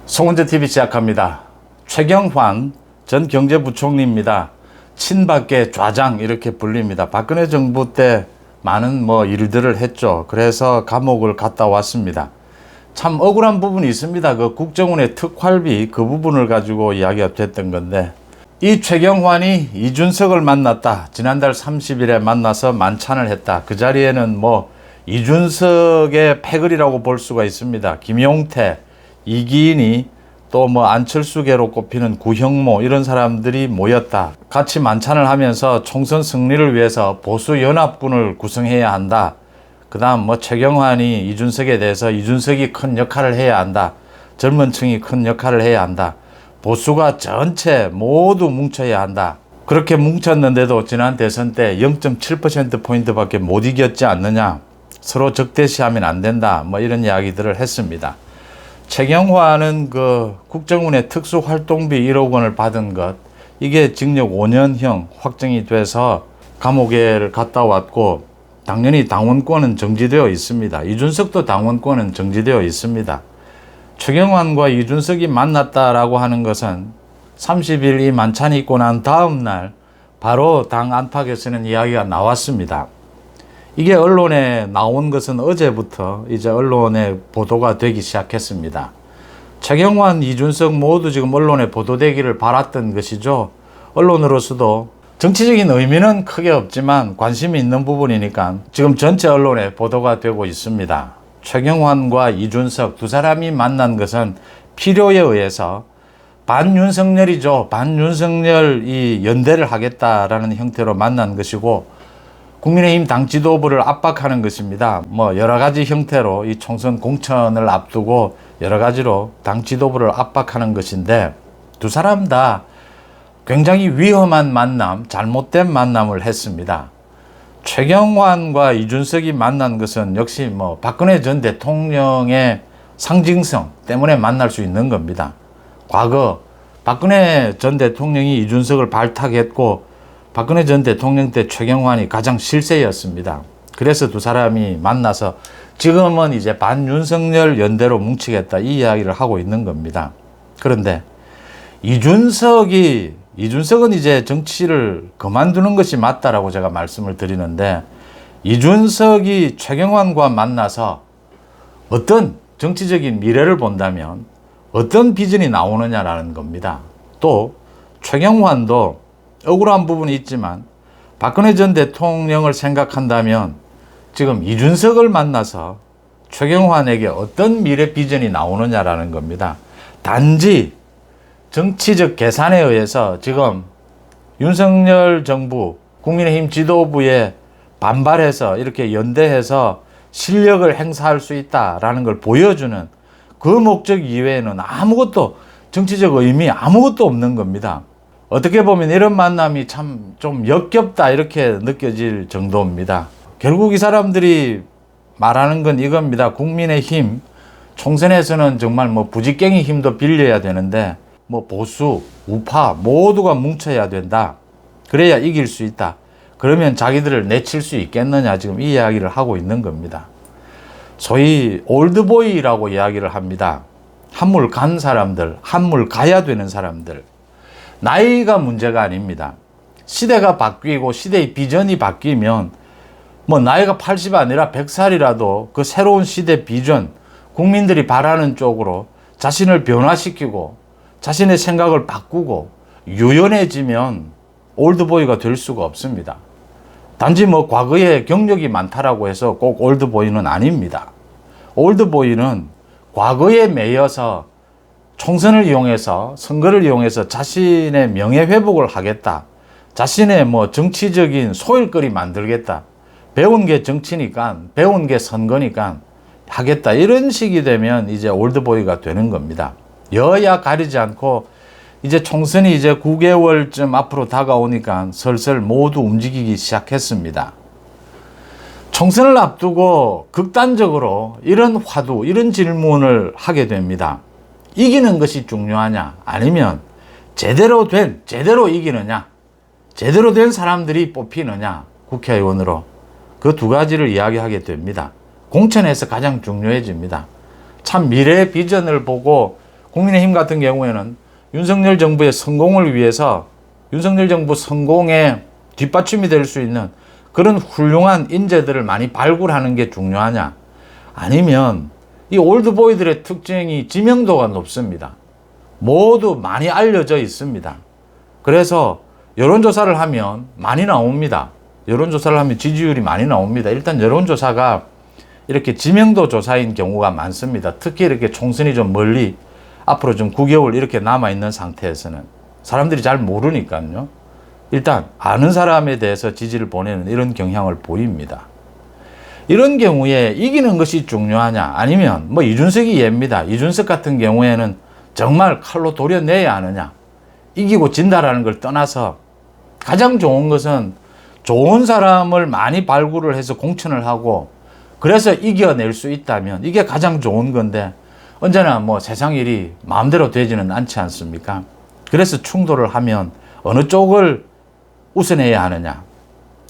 송은재TV 시작합니다. 최경환 전 경제부총리입니다. 친박계 좌장 이렇게 불립니다. 박근혜 정부 때 많은 일들을 했죠. 그래서 감옥을 갔다 왔습니다. 참 억울한 부분이 있습니다. 그 국정원의 특활비 그 부분을 가지고 이야기가 됐던 건데, 이 최경환이 이준석을 만났다. 지난달 30일에 만나서 만찬을 했다. 그 자리에는 이준석의 패거리라고 볼 수가 있습니다. 김용태, 이기인이 또 안철수계로 꼽히는 구형모 이런 사람들이 모였다. 같이 만찬을 하면서 총선 승리를 위해서 보수연합군을 구성해야 한다. 그 다음 최경환이 이준석에 대해서 이준석이 큰 역할을 해야 한다. 젊은 층이 큰 역할을 해야 한다. 보수가 전체 모두 뭉쳐야 한다. 그렇게 뭉쳤는데도 지난 대선 때 0.7%포인트밖에 못 이겼지 않느냐. 서로 적대시하면 안 된다. 이런 이야기들을 했습니다. 최경환은 그 국정원의 특수활동비 1억 원을 받은 것, 이게 징역 5년형 확정이 돼서 감옥에를 갔다 왔고, 당연히 당원권은 정지되어 있습니다. 이준석도 당원권은 정지되어 있습니다. 최경환과 이준석이 만났다라고 하는 것은 30일 이 만찬이 있고 난 다음 날 바로 당 안팎에서는 이야기가 나왔습니다. 이게 언론에 나온 것은 어제부터 이제 언론에 보도가 되기 시작했습니다. 최경환, 이준석 모두 지금 언론에 보도되기를 바랐던 것이죠. 언론으로서도 정치적인 의미는 크게 없지만 관심이 있는 부분이니까 지금 전체 언론에 보도가 되고 있습니다. 최경환과 이준석 두 사람이 만난 것은 필요에 의해서 반윤석열이죠. 반윤석열 이 연대를 하겠다라는 형태로 만난 것이고, 국민의힘 당 지도부를 압박하는 것입니다. 여러 가지 형태로 이 총선 공천을 앞두고 여러 가지로 당 지도부를 압박하는 것인데, 두 사람 다 굉장히 위험한 만남, 잘못된 만남을 했습니다. 최경환과 이준석이 만난 것은 역시 박근혜 전 대통령의 상징성 때문에 만날 수 있는 겁니다. 과거 박근혜 전 대통령이 이준석을 발탁했고, 박근혜 전 대통령 때 최경환이 가장 실세였습니다. 그래서 두 사람이 만나서 지금은 이제 반윤석열 연대로 뭉치겠다 이 이야기를 하고 있는 겁니다. 그런데 이준석은 이제 정치를 그만두는 것이 맞다라고 제가 말씀을 드리는데, 이준석이 최경환과 만나서 어떤 정치적인 미래를 본다면 어떤 비전이 나오느냐라는 겁니다. 또 최경환도 억울한 부분이 있지만 박근혜 전 대통령을 생각한다면 지금 이준석을 만나서 최경환에게 어떤 미래 비전이 나오느냐라는 겁니다. 단지 정치적 계산에 의해서 지금 윤석열 정부, 국민의힘 지도부에 반발해서 이렇게 연대해서 실력을 행사할 수 있다라는 걸 보여주는 그 목적 이외에는 아무것도, 정치적 의미 아무것도 없는 겁니다. 어떻게 보면 이런 만남이 참 좀 역겹다 이렇게 느껴질 정도입니다. 결국 이 사람들이 말하는 건 이겁니다. 국민의힘 총선에서는 정말 부직갱이 힘도 빌려야 되는데 보수, 우파 모두가 뭉쳐야 된다. 그래야 이길 수 있다. 그러면 자기들을 내칠 수 있겠느냐, 지금 이 이야기를 하고 있는 겁니다. 소위 올드보이라고 이야기를 합니다. 한물 간 사람들, 한물 가야 되는 사람들. 나이가 문제가 아닙니다. 시대가 바뀌고 시대의 비전이 바뀌면 나이가 80이 아니라 100살이라도 그 새로운 시대 비전, 국민들이 바라는 쪽으로 자신을 변화시키고 자신의 생각을 바꾸고 유연해지면 올드보이가 될 수가 없습니다. 단지 과거에 경력이 많다라고 해서 꼭 올드보이는 아닙니다. 올드보이는 과거에 매여서 총선을 이용해서, 선거를 이용해서 자신의 명예회복을 하겠다. 자신의 정치적인 소일거리 만들겠다. 배운 게 정치니까, 배운 게 선거니까 하겠다. 이런 식이 되면 이제 올드보이가 되는 겁니다. 여야 가리지 않고 이제 총선이 이제 9개월쯤 앞으로 다가오니까 슬슬 모두 움직이기 시작했습니다. 총선을 앞두고 극단적으로 이런 화두, 이런 질문을 하게 됩니다. 이기는 것이 중요하냐? 아니면 제대로 이기느냐? 제대로 된 사람들이 뽑히느냐? 국회의원으로. 그 두 가지를 이야기하게 됩니다. 공천에서 가장 중요해집니다. 참 미래의 비전을 보고 국민의힘 같은 경우에는 윤석열 정부의 성공을 위해서 윤석열 정부 성공에 뒷받침이 될 수 있는 그런 훌륭한 인재들을 많이 발굴하는 게 중요하냐? 아니면 이 올드보이들의 특징이 지명도가 높습니다. 모두 많이 알려져 있습니다. 그래서 여론조사를 하면 많이 나옵니다. 여론조사를 하면 지지율이 많이 나옵니다. 일단 여론조사가 이렇게 지명도 조사인 경우가 많습니다. 특히 이렇게 총선이 좀 멀리 앞으로 좀 9개월 이렇게 남아있는 상태에서는 사람들이 잘 모르니까요. 일단 아는 사람에 대해서 지지를 보내는 이런 경향을 보입니다. 이런 경우에 이기는 것이 중요하냐 아니면 뭐 이준석이 예입니다. 이준석 같은 경우에는 정말 칼로 도려내야 하느냐, 이기고 진다라는 걸 떠나서 가장 좋은 것은 좋은 사람을 많이 발굴을 해서 공천을 하고 그래서 이겨낼 수 있다면 이게 가장 좋은 건데 언제나 뭐 세상 일이 마음대로 되지는 않지 않습니까? 그래서 충돌을 하면 어느 쪽을 우선해야 하느냐?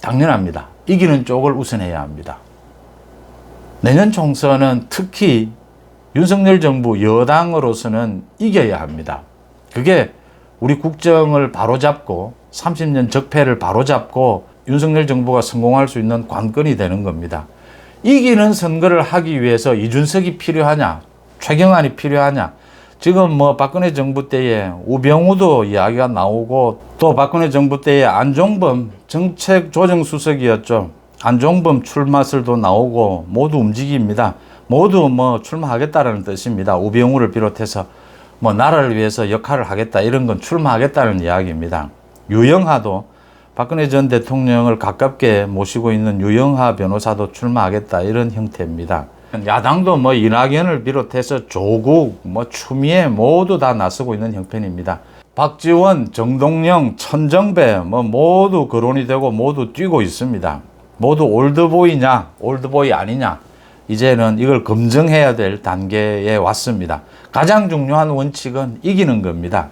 당연합니다. 이기는 쪽을 우선해야 합니다. 내년 총선은 특히 윤석열 정부 여당으로서는 이겨야 합니다. 그게 우리 국정을 바로잡고 30년 적폐를 바로잡고 윤석열 정부가 성공할 수 있는 관건이 되는 겁니다. 이기는 선거를 하기 위해서 이준석이 필요하냐, 최경환이 필요하냐. 지금 뭐 박근혜 정부 때에 우병우도 이야기가 나오고 또 박근혜 정부 때에 안종범 정책조정수석이었죠. 안종범 출마설도 나오고 모두 움직입니다. 모두 뭐 출마하겠다는 뜻입니다. 우병우를 비롯해서 뭐 나라를 위해서 역할을 하겠다 이런 건 출마하겠다는 이야기입니다. 유영하도 박근혜 전 대통령을 가깝게 모시고 있는 유영하 변호사도 출마하겠다 이런 형태입니다. 야당도 뭐 이낙연을 비롯해서 조국, 뭐 추미애 모두 다 나서고 있는 형편입니다. 박지원, 정동영, 천정배 뭐 모두 거론이 되고 모두 뛰고 있습니다. 모두 올드보이냐, 올드보이 아니냐. 이제는 이걸 검증해야 될 단계에 왔습니다. 가장 중요한 원칙은 이기는 겁니다.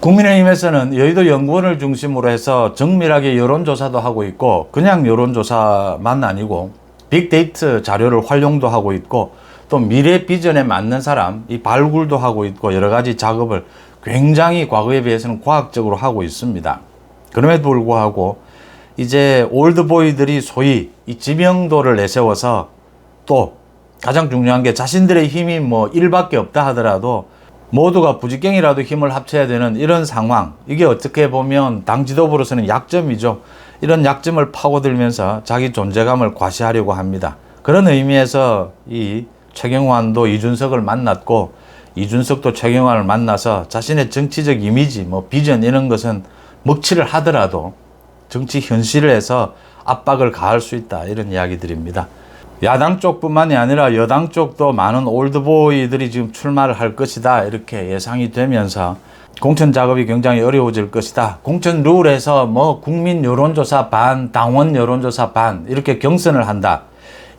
국민의힘에서는 여의도 연구원을 중심으로 해서 정밀하게 여론조사도 하고 있고 그냥 여론조사만 아니고 빅데이터 자료를 활용도 하고 있고 또 미래 비전에 맞는 사람 이 발굴도 하고 있고 여러 가지 작업을 굉장히 과거에 비해서는 과학적으로 하고 있습니다. 그럼에도 불구하고 이제 올드보이들이 소위 이 지명도를 내세워서 또 가장 중요한 게 자신들의 힘이 뭐 1밖에 없다 하더라도 모두가 부지깽이라도 힘을 합쳐야 되는 이런 상황, 이게 어떻게 보면 당 지도부로서는 약점이죠. 이런 약점을 파고들면서 자기 존재감을 과시하려고 합니다. 그런 의미에서 이 최경환도 이준석을 만났고 이준석도 최경환을 만나서 자신의 정치적 이미지, 뭐 비전 이런 것은 먹칠을 하더라도 정치 현실에서 압박을 가할 수 있다 이런 이야기들입니다. 야당 쪽뿐만이 아니라 여당 쪽도 많은 올드보이들이 지금 출마를 할 것이다 이렇게 예상이 되면서 공천 작업이 굉장히 어려워질 것이다. 공천 룰에서 뭐 국민 여론조사 반, 당원 여론조사 반 이렇게 경선을 한다.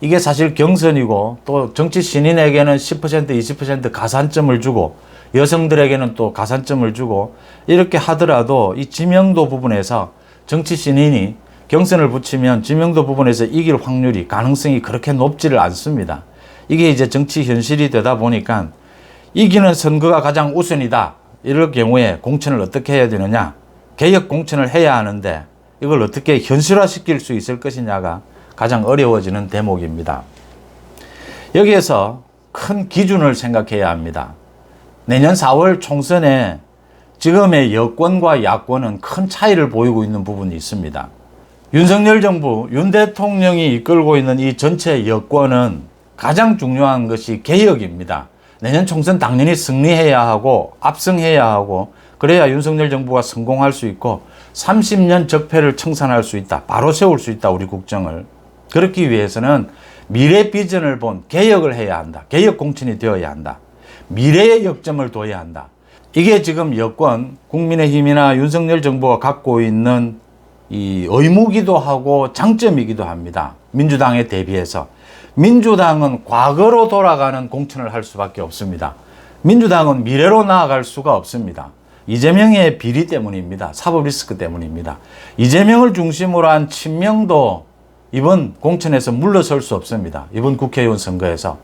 이게 사실 경선이고 또 정치 신인에게는 10%, 20% 가산점을 주고 여성들에게는 또 가산점을 주고 이렇게 하더라도 이 지명도 부분에서 정치 신인이 경선을 붙이면 지명도 부분에서 이길 확률이 가능성이 그렇게 높지를 않습니다. 이게 이제 정치 현실이 되다 보니까 이기는 선거가 가장 우선이다. 이럴 경우에 공천을 어떻게 해야 되느냐? 개혁 공천을 해야 하는데 이걸 어떻게 현실화시킬 수 있을 것이냐가 가장 어려워지는 대목입니다. 여기에서 큰 기준을 생각해야 합니다. 내년 4월 총선에 지금의 여권과 야권은 큰 차이를 보이고 있는 부분이 있습니다. 윤석열 정부, 윤 대통령이 이끌고 있는 이 전체 여권은 가장 중요한 것이 개혁입니다. 내년 총선 당연히 승리해야 하고 압승해야 하고 그래야 윤석열 정부가 성공할 수 있고 30년 적폐를 청산할 수 있다. 바로 세울 수 있다. 우리 국정을. 그렇기 위해서는 미래 비전을 본 개혁을 해야 한다. 개혁 공천이 되어야 한다. 미래의 역점을 둬야 한다. 이게 지금 여권, 국민의힘이나 윤석열 정부가 갖고 있는 이 의무기도 하고 장점이기도 합니다. 민주당에 대비해서. 민주당은 과거로 돌아가는 공천을 할 수밖에 없습니다. 민주당은 미래로 나아갈 수가 없습니다. 이재명의 비리 때문입니다. 사법 리스크 때문입니다. 이재명을 중심으로 한 친명도 이번 공천에서 물러설 수 없습니다. 이번 국회의원 선거에서.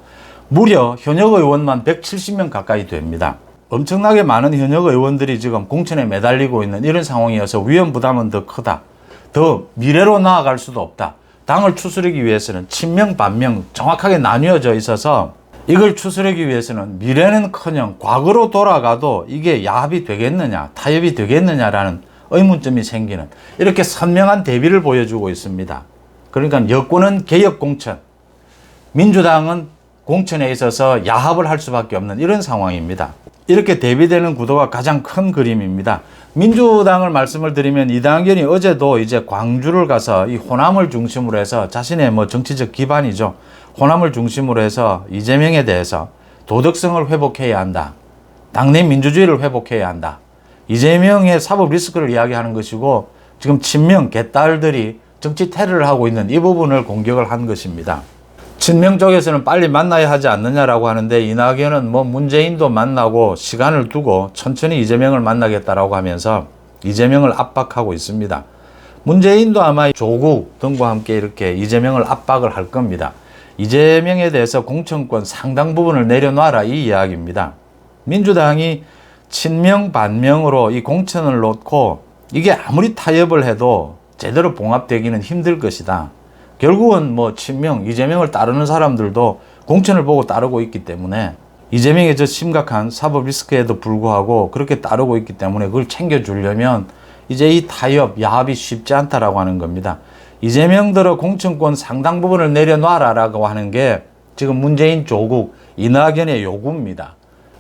무려 현역 의원만 170명 가까이 됩니다. 엄청나게 많은 현역 의원들이 지금 공천에 매달리고 있는 이런 상황이어서 위험 부담은 더 크다. 더 미래로 나아갈 수도 없다. 당을 추스르기 위해서는 친명, 반명 정확하게 나뉘어져 있어서 이걸 추스르기 위해서는 미래는커녕 과거로 돌아가도 이게 야합이 되겠느냐, 타협이 되겠느냐라는 의문점이 생기는 이렇게 선명한 대비를 보여주고 있습니다. 그러니까 여권은 개혁 공천, 민주당은 공천에 있어서 야합을 할 수밖에 없는 이런 상황입니다. 이렇게 대비되는 구도가 가장 큰 그림입니다. 민주당을 말씀을 드리면 이낙연이 어제도 이제 광주를 가서 이 호남을 중심으로 해서 자신의 정치적 기반이죠. 호남을 중심으로 해서 이재명에 대해서 도덕성을 회복해야 한다. 당내 민주주의를 회복해야 한다. 이재명의 사법 리스크를 이야기하는 것이고 지금 친명 개딸들이 정치 테러를 하고 있는 이 부분을 공격을 한 것입니다. 친명 쪽에서는 빨리 만나야 하지 않느냐라고 하는데 이낙연은 문재인도 만나고 시간을 두고 천천히 이재명을 만나겠다라고 하면서 이재명을 압박하고 있습니다. 문재인도 아마 조국 등과 함께 이렇게 이재명을 압박을 할 겁니다. 이재명에 대해서 공천권 상당 부분을 내려놔라 이 이야기입니다. 민주당이 친명 반명으로 이 공천을 놓고 이게 아무리 타협을 해도 제대로 봉합되기는 힘들 것이다. 결국은 친명, 이재명을 따르는 사람들도 공천을 보고 따르고 있기 때문에 이재명의 저 심각한 사법 리스크에도 불구하고 그렇게 따르고 있기 때문에 그걸 챙겨주려면 이제 이 타협, 야합이 쉽지 않다라고 하는 겁니다. 이재명들의 공천권 상당 부분을 내려놔라라고 하는 게 지금 문재인, 조국, 이낙연의 요구입니다.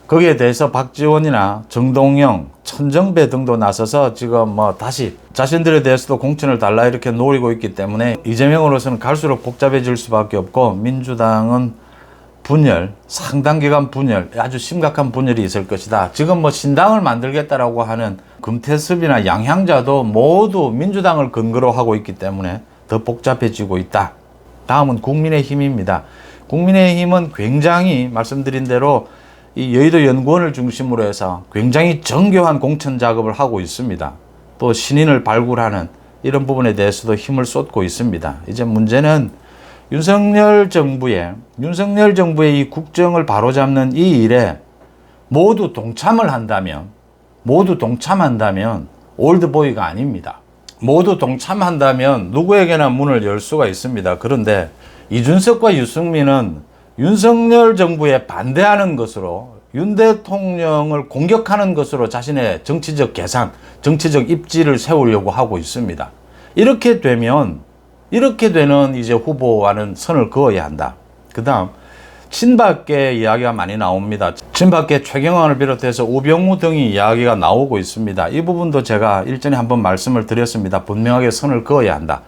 거기에 대해서 박지원이나 정동영, 천정배 등도 나서서 지금 다시 자신들에 대해서도 공천을 달라 이렇게 노리고 있기 때문에 이재명으로서는 갈수록 복잡해질 수밖에 없고 민주당은 분열, 상당 기간 분열, 아주 심각한 분열이 있을 것이다. 지금 신당을 만들겠다라고 하는 금태섭이나 양향자도 모두 민주당을 근거로 하고 있기 때문에 더 복잡해지고 있다. 다음은 국민의힘입니다. 국민의힘은 굉장히 말씀드린 대로 이 여의도 연구원을 중심으로 해서 굉장히 정교한 공천 작업을 하고 있습니다. 또 신인을 발굴하는 이런 부분에 대해서도 힘을 쏟고 있습니다. 이제 문제는 윤석열 정부의 이 국정을 바로잡는 이 일에 모두 동참한다면 올드보이가 아닙니다. 모두 동참한다면 누구에게나 문을 열 수가 있습니다. 그런데 이준석과 유승민은 윤석열 정부에 반대하는 것으로 윤 대통령을 공격하는 것으로 자신의 정치적 계산, 정치적 입지를 세우려고 하고 있습니다. 이렇게 되는 이제 후보와는 선을 그어야 한다. 그 다음 친박계 이야기가 많이 나옵니다. 친박계 최경환을 비롯해서 우병우 등이 이야기가 나오고 있습니다. 이 부분도 제가 일전에 한번 말씀을 드렸습니다. 분명하게 선을 그어야 한다.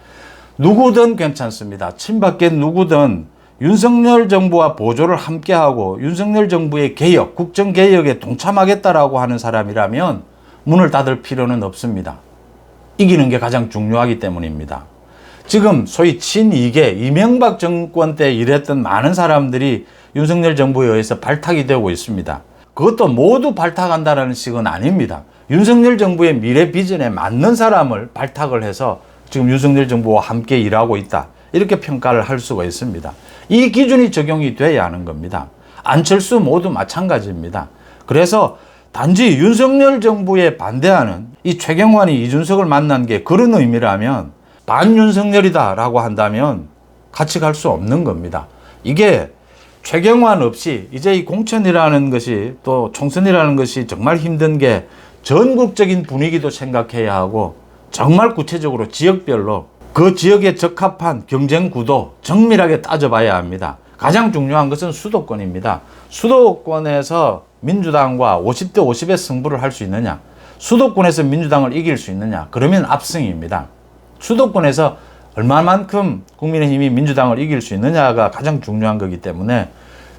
누구든 괜찮습니다. 친박계 누구든 윤석열 정부와 보조를 함께하고 윤석열 정부의 개혁, 국정개혁에 동참하겠다라고 하는 사람이라면 문을 닫을 필요는 없습니다. 이기는 게 가장 중요하기 때문입니다. 지금 소위 친이계, 이명박 정권 때 일했던 많은 사람들이 윤석열 정부에 의해서 발탁이 되고 있습니다. 그것도 모두 발탁한다는 식은 아닙니다. 윤석열 정부의 미래 비전에 맞는 사람을 발탁을 해서 지금 윤석열 정부와 함께 일하고 있다. 이렇게 평가를 할 수가 있습니다. 이 기준이 적용이 돼야 하는 겁니다. 안철수 모두 마찬가지입니다. 그래서 단지 윤석열 정부에 반대하는 이 최경환이 이준석을 만난 게 그런 의미라면 반윤석열이다라고 한다면 같이 갈 수 없는 겁니다. 이게 최경환 없이 이제 이 공천이라는 것이 또 총선이라는 것이 정말 힘든 게 전국적인 분위기도 생각해야 하고 정말 구체적으로 지역별로 그 지역에 적합한 경쟁 구도 정밀하게 따져봐야 합니다. 가장 중요한 것은 수도권입니다. 수도권에서 민주당과 50대 50의 승부를 할 수 있느냐, 수도권에서 민주당을 이길 수 있느냐, 그러면 압승입니다. 수도권에서 얼마만큼 국민의힘이 민주당을 이길 수 있느냐가 가장 중요한 거기 때문에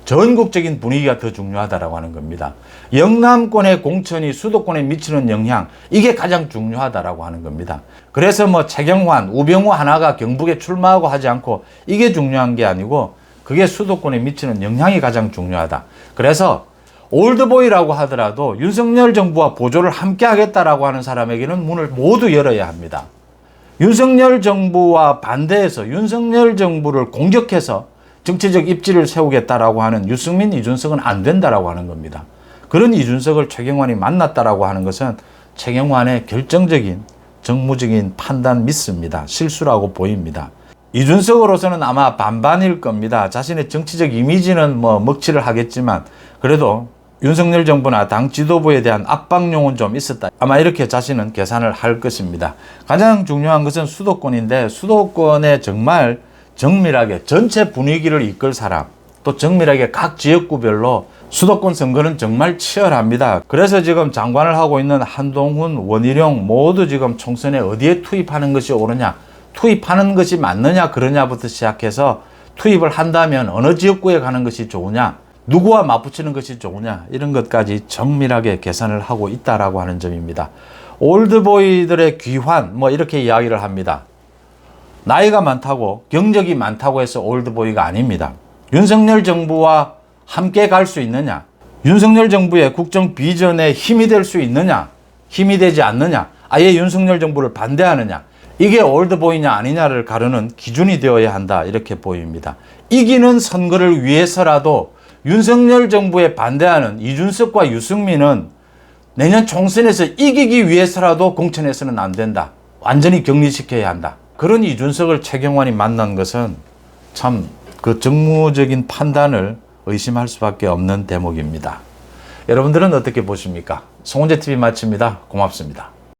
전국적인 분위기가 더 중요하다고 하는 겁니다. 영남권의 공천이 수도권에 미치는 영향, 이게 가장 중요하다고 하는 겁니다. 그래서 최경환, 우병우 하나가 경북에 출마하고 하지 않고 이게 중요한 게 아니고 그게 수도권에 미치는 영향이 가장 중요하다. 그래서 올드보이라고 하더라도 윤석열 정부와 보조를 함께 하겠다라고 하는 사람에게는 문을 모두 열어야 합니다. 윤석열 정부와 반대해서 윤석열 정부를 공격해서 정치적 입지를 세우겠다라고 하는 유승민, 이준석은 안 된다라고 하는 겁니다. 그런 이준석을 최경환이 만났다라고 하는 것은 최경환의 결정적인 정무적인 판단 미스입니다. 실수라고 보입니다. 이준석으로서는 아마 반반일 겁니다. 자신의 정치적 이미지는 뭐 먹칠을 하겠지만 그래도 윤석열 정부나 당 지도부에 대한 압박용은 좀 있었다. 아마 이렇게 자신은 계산을 할 것입니다. 가장 중요한 것은 수도권인데 수도권에 정말 정밀하게 전체 분위기를 이끌 사람, 또 정밀하게 각 지역구별로 수도권 선거는 정말 치열합니다. 그래서 지금 장관을 하고 있는 한동훈, 원희룡 모두 지금 총선에 어디에 투입하는 것이 옳으냐, 투입하는 것이 맞느냐 그러냐부터 시작해서 투입을 한다면 어느 지역구에 가는 것이 좋으냐, 누구와 맞붙이는 것이 좋으냐 이런 것까지 정밀하게 계산을 하고 있다라고 하는 점입니다. 올드보이들의 귀환 뭐 이렇게 이야기를 합니다. 나이가 많다고 경력이 많다고 해서 올드보이가 아닙니다. 윤석열 정부와 함께 갈 수 있느냐, 윤석열 정부의 국정 비전에 힘이 될 수 있느냐, 힘이 되지 않느냐, 아예 윤석열 정부를 반대하느냐, 이게 올드보이냐 아니냐를 가르는 기준이 되어야 한다 이렇게 보입니다. 이기는 선거를 위해서라도 윤석열 정부에 반대하는 이준석과 유승민은 내년 총선에서 이기기 위해서라도 공천해서는 안 된다. 완전히 격리시켜야 한다. 그런 이준석을 최경환이 만난 것은 참 그 정무적인 판단을 의심할 수밖에 없는 대목입니다. 여러분들은 어떻게 보십니까? 송은재TV 마칩니다. 고맙습니다.